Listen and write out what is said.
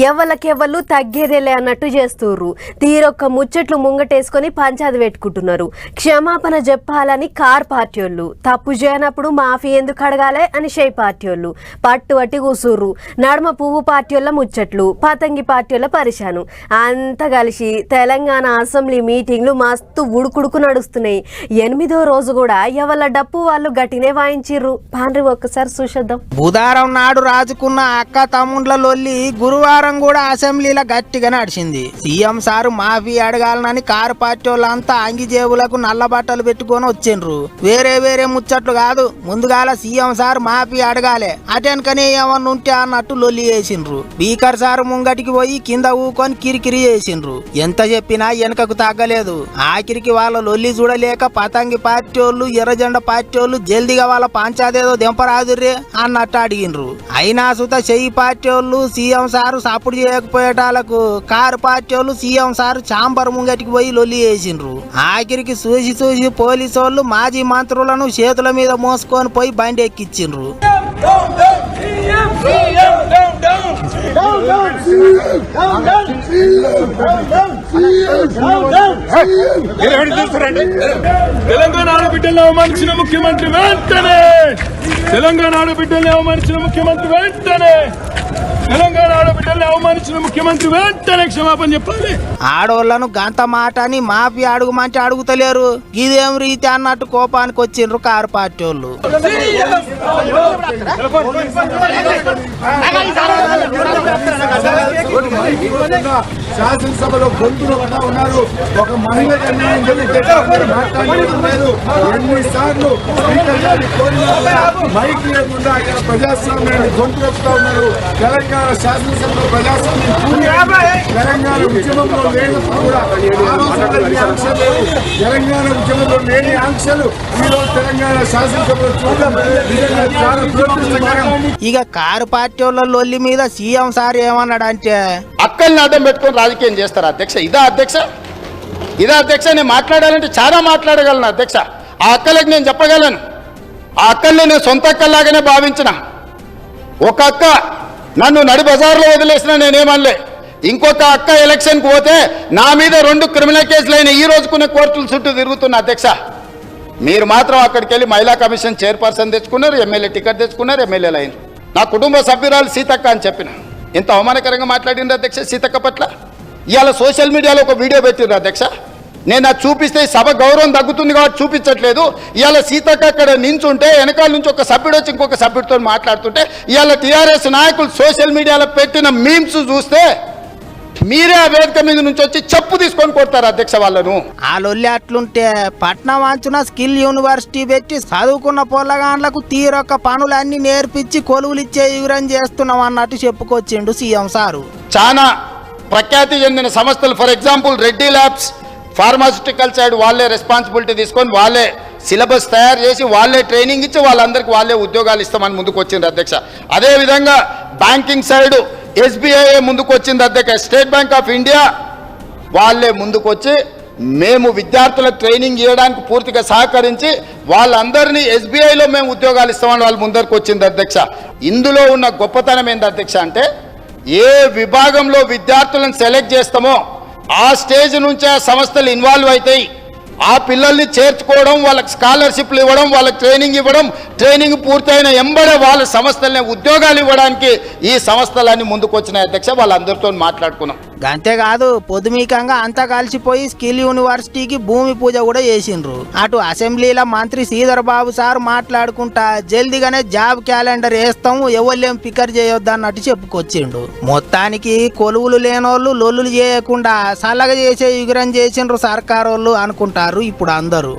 ఎవళ్ళకెవ్వళ్ళు తగ్గేదేలే అన్నట్టు చేస్తుర్రు. తీరొక్క ముచ్చట్లు ముంగటేసుకొని పంచాది పెట్టుకుంటున్నారు. క్షమాపణ చెప్పాలని కార్ పార్టీ వాళ్ళు, తప్పు చేయనప్పుడు మాఫీ ఎందుకు అడగాలే అని షై పార్టీ వాళ్ళు పట్టుబట్టి కూసుర్రు. నడుమ పువ్వు పార్టీ వాళ్ళ ముచ్చట్లు, పతంగి పార్టీ వాళ్ళ పరిశాను అంతా కలిసి తెలంగాణ అసెంబ్లీ మీటింగ్లు మస్తు ఉడుకుడుకు నడుస్తున్నాయి. 8వ రోజు కూడా ఎవళ్ళ డప్పు వాళ్ళు గట్టినే వాయించిర్రు. పాండ్రి ఒక్కసారి చూసేద్దాం. బుధవారం నాడు రాజుకున్న అక్క తమ్ముండ్ల లొల్లి గురువారం కూడా అసెంబ్లీలో గట్టిగా నడిచింది. సీఎం సారు మాఫీ అడగాలనని కారు పార్టీ వాళ్ళంతా అంగి జేబులకు నల్ల బట్టలు పెట్టుకొని వచ్చిండ్రు. వేరే ముచ్చట్లు కాదు, ముందుగాల సీఎం సార్ మాఫీ అడగాలే, అటెన్కనే ఏమన్నా ఉంటే అన్నట్టు లొల్లి చేసిండ్రు. స్పీకర్ సారు ముంగటికి పోయి కింద ఊకొని కిరికిరి చేసిండ్రు. ఎంత చెప్పినా వెనకకు తగ్గలేదు. ఆఖరికి వాళ్ళ లొల్లి చూడలేక పతంగి పార్టీ వాళ్ళు, ఎర్రజెండ పార్టీ వాళ్ళు జల్దిగా వాళ్ళ పంచాదేదో దెంపరాదుర్రే అన్నట్టు అడిగిండ్రు. అయినా సుత చెయ్యి పార్టీ వాళ్ళు సీఎం సారు సప్పుడు చేయకపోయేటాలకు కారు పార్టీ వాళ్ళు సీఎం సారు చాంబర్ ముంగటికి పోయి లొల్లి చేసిండ్రు. ఆఖరికి చూసి పోలీసు వాళ్ళు మాజీ మంత్రులను చేతుల మీద మోసుకొని పోయి బండి ఎక్కించిండ్రు. తెలంగాణ ఆడబిడ్డలను అవమానించిన ముఖ్యమంత్రి వెంటనే, తెలంగాణ ఆడబిడ్డల్ని అవమానించిన ముఖ్యమంత్రి వెంటనే, తెలంగాణ ఆడబిడ్డల్ని అవమానించిన ముఖ్యమంత్రి వెంటనే క్షమాపణ చెప్పాలి. ఆడోళ్లను గంత మాట అని మాఫీ అడుగుమంటే అడుగుతలేరు. ఇదేం రీతి అన్నట్టు కోపానికి వచ్చిండ్రు కారు పార్టీ వాళ్ళు. శాసనసభలో గొంతులు ఉన్నారు. ఒక మహిళ ఎన్నిసార్లు స్పీకర్ గారిని కోరినా మైక్ లేకుండా ఇక్కడ ప్రజాస్వామ్యాన్ని గొంతులొక్కుతా ఉన్నారు. తెలంగాణ శాసనసభలో ప్రజాస్వామ్యం తెలంగాణ ఉద్యమంలో లేనప్పుడు కూడా ఆంక్షలు లేవు. తెలంగాణ ఉద్యమంలో లేని ఆంక్షలు ఈరోజు తెలంగాణ శాసనసభలో చూడడం చాలా దురదృష్టకరం. ఇక కారు పార్టీ వాళ్ళ లొల్లి మీద సీఎం సార్ ఏమన్నాడంటే, అక్కల్ని అడ్డం పెట్టుకొని రాజకీయం చేస్తారు అధ్యక్ష. ఇదా అధ్యక్ష నేను మాట్లాడాలంటే చాలా మాట్లాడగలను అధ్యక్ష. ఆ అక్కలకి నేను చెప్పగలను. ఆ అక్కల్ని నేను సొంత అక్కల్లాగానే భావించిన. ఒక అక్క నన్ను నడి బజార్లో వదిలేసిన నేనేమనలే. ఇంకొక అక్క ఎలక్షన్కి పోతే నా మీద 2 క్రిమినల్ కేసులు అయిన ఈ రోజుకున్న కోర్టుల చుట్టూ తిరుగుతున్న అధ్యక్ష. మీరు మాత్రం అక్కడికి వెళ్ళి మహిళా కమిషన్ చైర్పర్సన్ తెచ్చుకున్నారు, ఎమ్మెల్యే టికెట్ తెచ్చుకున్నారు, ఎమ్మెల్యేలు అయినారు. నా కుటుంబ సభ్యురాలు సీతక్క అని చెప్పిన. ఎంత అవమానకరంగా మాట్లాడిండ్రు అధ్యక్ష సీతక్క పట్ల. ఇవాళ సోషల్ మీడియాలో ఒక వీడియో పెట్టిండ్రు అధ్యక్ష. నేను అది చూపిస్తే సభ గౌరవం తగ్గుతుంది కాబట్టి చూపించట్లేదు. ఇవాళ సీతక్క అక్కడ నించుంటే వెనకాల నుంచి ఒక సభ్యుడు వచ్చి ఇంకొక సభ్యుడితో మాట్లాడుతుంటే ఇవాళ టీఆర్ఎస్ నాయకులు సోషల్ మీడియాలో పెట్టిన మీమ్స్ చూస్తే మీరే ఆ వేదిక మీద నుంచి వచ్చి చెప్పు తీసుకొని కొడతారు అధ్యక్ష వాళ్ళను. ఆ లొల్లి అట్లుంటే పట్నం అంచున స్కిల్ యూనివర్సిటీ పెట్టి చదువుకున్న పొల్లగాండ్లకు తీరొక్క పనులన్నీ నేర్పించి కొలువులు ఇచ్చే యువరం చేస్తున్నాం అన్నట్టు చెప్పుకొచ్చిండు సీఎం సారు. చాలా ప్రఖ్యాతి చెందిన సంస్థలు, for example Reddy labs, pharmaceutical side వాళ్ళే రెస్పాన్సిబిలిటీ తీసుకొని వాళ్ళే సిలబస్ తయారు చేసి వాళ్ళే ట్రైనింగ్ ఇచ్చి వాళ్ళందరికీ వాళ్ళే ఉద్యోగాలు ఇస్తామని ముందుకు వచ్చింది అధ్యక్ష. అదేవిధంగా బ్యాంకింగ్ సైడ్ SBI ముందుకు వచ్చింది అధ్యక్ష. స్టేట్ బ్యాంక్ ఆఫ్ ఇండియా వాళ్ళే ముందుకు వచ్చి మేము విద్యార్థులకు ట్రైనింగ్ చేయడానికి పూర్తిగా సహకరించి వాళ్ళందరినీ SBIలో మేము ఉద్యోగాలు ఇస్తామని వాళ్ళు ముందరకు వచ్చింది అధ్యక్ష. ఇందులో ఉన్న గొప్పతనం ఏంటి అధ్యక్ష అంటే, ఏ విభాగంలో విద్యార్థులను సెలెక్ట్ చేస్తామో ఆ స్టేజ్ నుంచే ఆ సంస్థలు ఇన్వాల్వ్ అవుతాయి. ఆ పిల్లల్ని చేర్చుకోవడం, వాళ్ళకి స్కాలర్షిప్లు ఇవ్వడం, వాళ్ళకి ట్రైనింగ్ ఇవ్వడం, ట్రైనింగ్ పూర్తయిన ఎంబడే వాళ్ళ సంస్థలనే ఉద్యోగాలు ఇవ్వడానికి ఈ సంస్థలన్నీ ముందుకు వచ్చినాయి అధ్యక్ష. వాళ్ళందరితో మాట్లాడుకున్నాం. అంతేకాదు పొద్దుమీకంగా అంతా కలిసిపోయి స్కిల్ యూనివర్సిటీకి భూమి పూజ కూడా చేసిండ్రు. అటు అసెంబ్లీలో మంత్రి శ్రీధర్ బాబు సార్ మాట్లాడుకుంటా జల్దిగానే జాబ్ క్యాలెండర్ వేస్తాము, ఎవళ్ళేం పికర్ చేయొద్దు అన్నట్టు చెప్పుకొచ్చిండు. మొత్తానికి కొలువులు లేనోళ్ళు లొల్లులు చేయకుండా సల్లగా చేసే యుగురం చేసిండ్రు సర్కారోళ్ళు అనుకుంటారు ఇప్పుడు అందరూ.